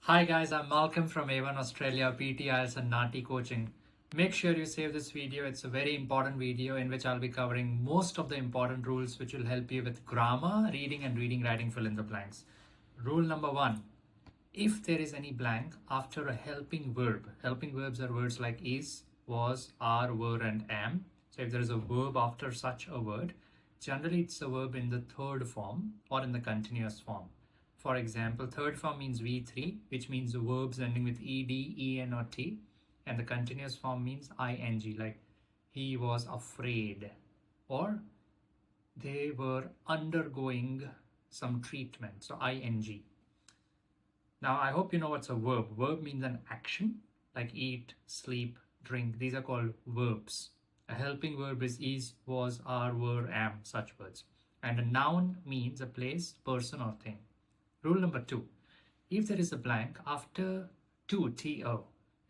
Hi guys, I'm Malcolm from A1 Australia, PTE IELTS and NAATI coaching. Make sure you save this video. It's a very important video in which I'll be covering most of the important rules which will help you with grammar, reading and writing fill in the blanks. Rule number 1. If there is any blank after a helping verb, helping verbs are words like is, was, are, were and am. So if there is a verb after such a word, generally it's a verb in the third form or in the continuous form. For example, third form means V3, which means the verbs ending with ed, en or t, and the continuous form means ing, like he was afraid or they were undergoing some treatment, so ing. Now I hope you know what's a verb. Verb means an action like eat, sleep, drink. These are called verbs. A helping verb is, was, are, were, am, such words. And a noun means a place, person or thing. Rule number 2. If there is a blank after to,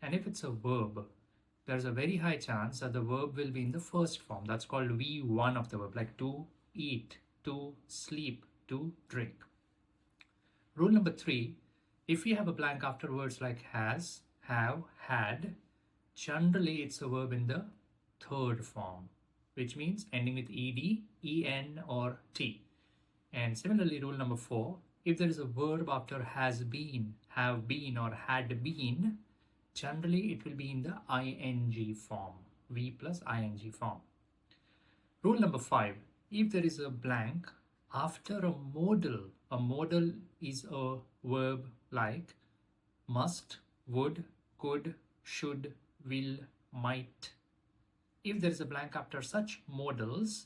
and if it's a verb, there's a very high chance that the verb will be in the first form. That's called V1 of the verb, like to eat, to sleep, to drink. Rule number 3. If we have a blank after words like has, have, had, generally it's a verb in the third form, which means ending with ed, en or t. And similarly, rule number 4. If there is a verb after has been, have been or had been, generally it will be in the ing form, V plus ing form. Rule number 5. If there is a blank after a modal is a verb like must, would, could, should, will, might. If there is a blank after such modals,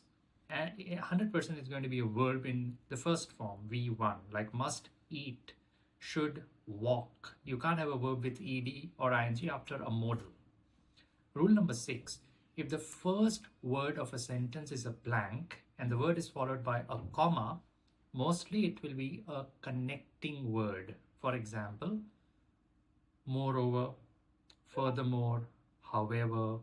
100% is going to be a verb in the first form, V1, like must eat, should walk. You can't have a verb with ed or ing after a modal. Rule number 6. If the first word of a sentence is a blank and the word is followed by a comma, mostly it will be a connecting word. For example, moreover, furthermore, however,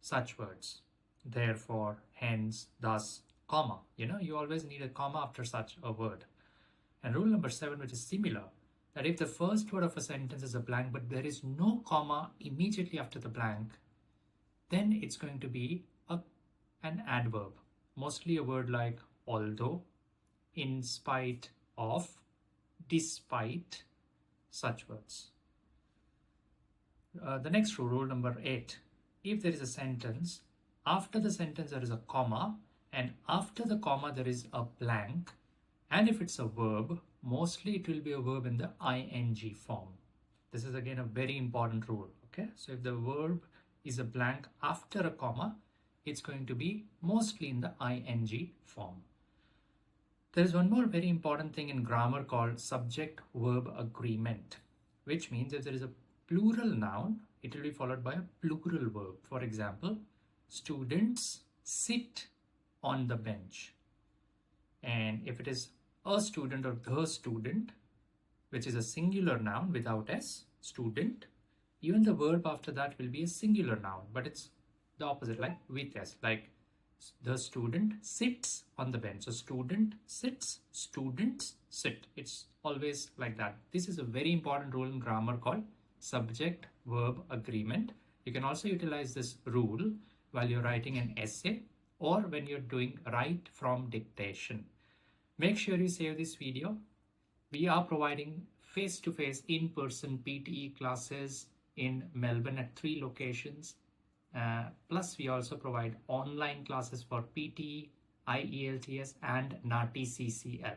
such words. Therefore, hence, thus, comma. You always need a comma after such a word. And rule number 7, which is similar, that if the first word of a sentence is a blank but there is no comma immediately after the blank, then it's going to be an adverb. Mostly a word like although, in spite of, despite, such words. The next rule number 8. If there is a sentence, after the sentence there is a comma, and after the comma there is a blank, and if it's a verb, mostly it will be a verb in the ing form. This is again a very important rule. Okay, so if the verb is a blank after a comma, it's going to be mostly in the ing form. There is one more very important thing in grammar called subject-verb agreement, which means if there is a plural noun, it will be followed by a plural verb. For example, students sit on the bench. And if it is a student or the student, which is a singular noun without s, student, even the verb after that will be a singular noun, but it's the opposite, like with s, like the student sits on the bench. So student sits, students sit. It's always like that. This is a very important rule in grammar called subject-verb agreement. You can also utilize this rule while you're writing an essay or when you're doing write from dictation. Make sure you save this video. We are providing face-to-face in-person PTE classes in Melbourne at 3 locations. Plus, we also provide online classes for PTE, IELTS and NAATI CCL.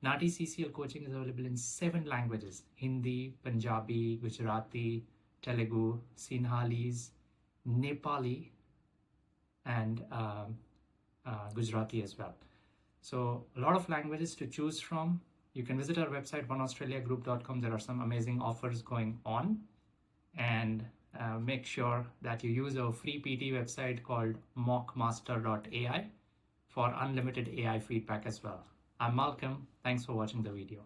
NAATI CCL coaching is available in 7 languages: Hindi, Punjabi, Gujarati, Telugu, Sinhalese, Nepali, and Gujarati as well. So a lot of languages to choose from. You can visit our website oneaustraliagroup.com. There are some amazing offers going on, and make sure that you use our free PT website called mockmaster.ai for unlimited AI feedback as well. I'm Malcolm. Thanks for watching the video.